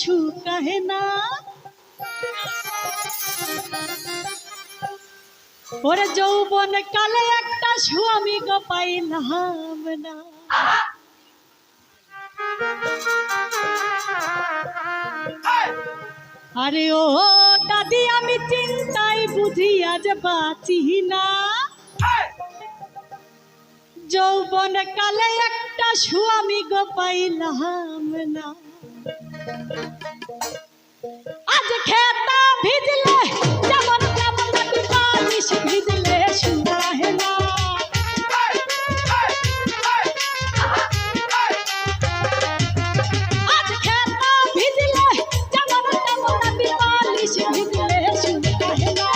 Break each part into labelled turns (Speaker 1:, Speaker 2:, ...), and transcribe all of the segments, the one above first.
Speaker 1: শুকায় না। ওরে যৌবন কালে একটা স্বামী গো পাইলাম না। আরে ও দাদি আমি চিন্তায় বুঝি আজ বাঁচি না। যৌবন কালে একটা স্বামী গো পাইলাম না। আজ খেতা ভিজলে যেমন তেমন বালিশ ভিজলে শুকায় না। আজ খেতা ভিজলে যেমন তেমন বালিশ ভিজলে শুকায় না।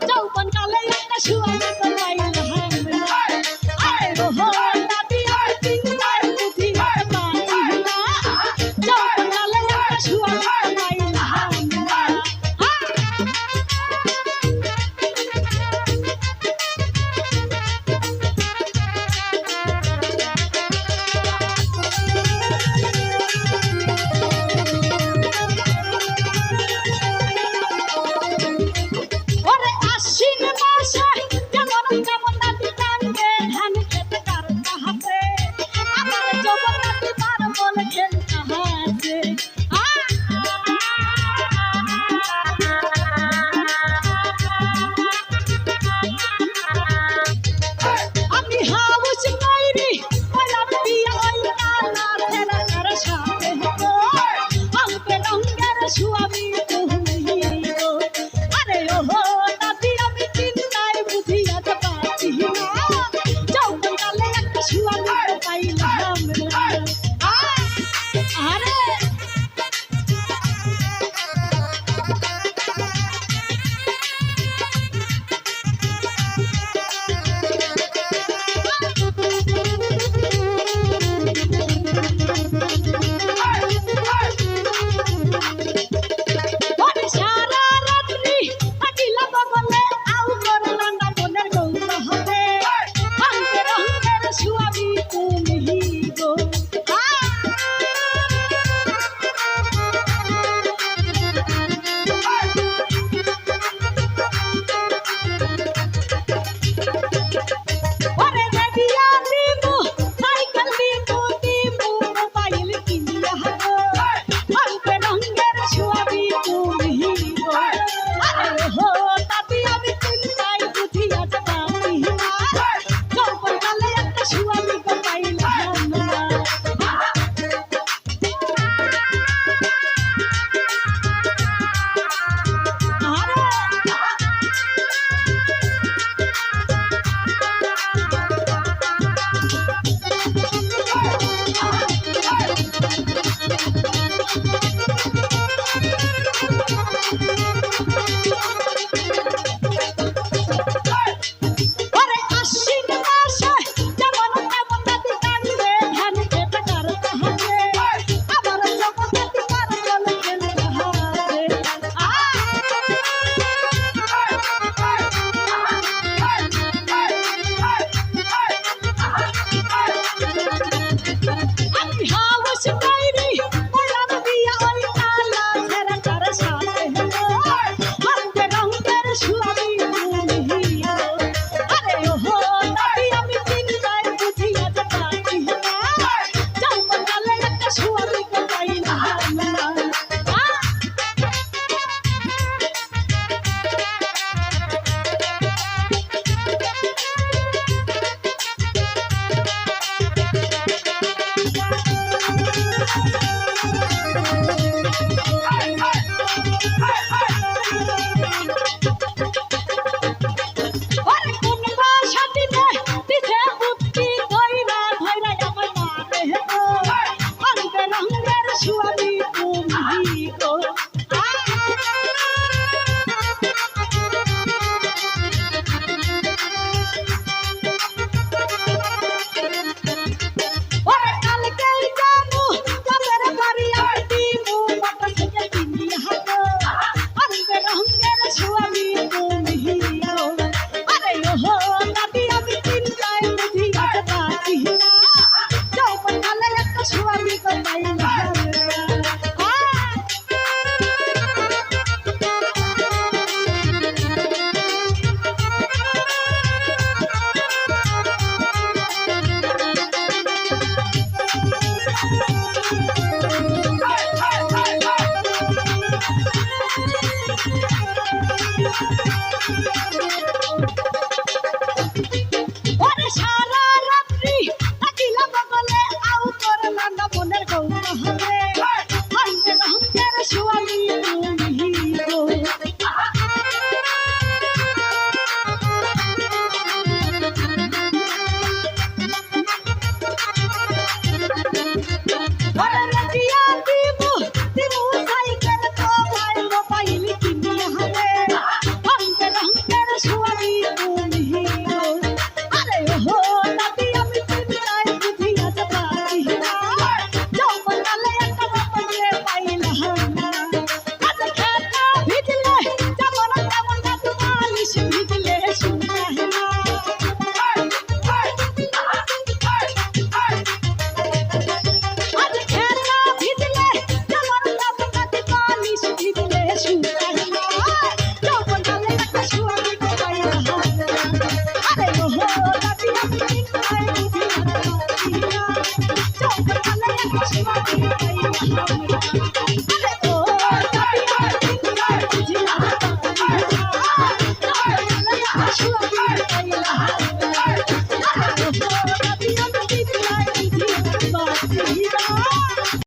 Speaker 1: যৌবন কালে একটা স্বামী গো পাইলাম না। আরে ওহো দাদি আমি চিন্তায় বুঝি আজ বাঁচি না। যৌবন কালে একটা স্বামী গো পাইলাম না। ওরে আশ্বিন মাসে যেমন তেমন নাতি টানবে ধান খেতে কার কাহাতে। আমার যৌবন নাতি তার বলে খেল কাহাতে। আমি হাউস কইরি কইলাম বিয়া হইলা না তেরা কার সাথে গো। আলপে রঙের স্বামী তুমি গো। আরে ওহো দাদি আমি চিন্তায় বুঝি আজ বাঁচি না। যৌবন কালে একটা স্বামী গো পাইলাম না। আরে ওরে সারা রাত্রি থাকিলা বগলে আউ করলা না মনের গৌর হবে। আলপে রঙের স্বামী তুমি গো। ওরে রেডিয়া দিমু সাইকেল দিমু মোবাইল কিনিয়া গো। আলপে রঙের স্বামী তুমি গো। আরে হো দাদি আমি চিন্তায় বুঝি আজ বাঁচি না। যৌবন কালে একটা স্বামী গো পাইলাম না। আরে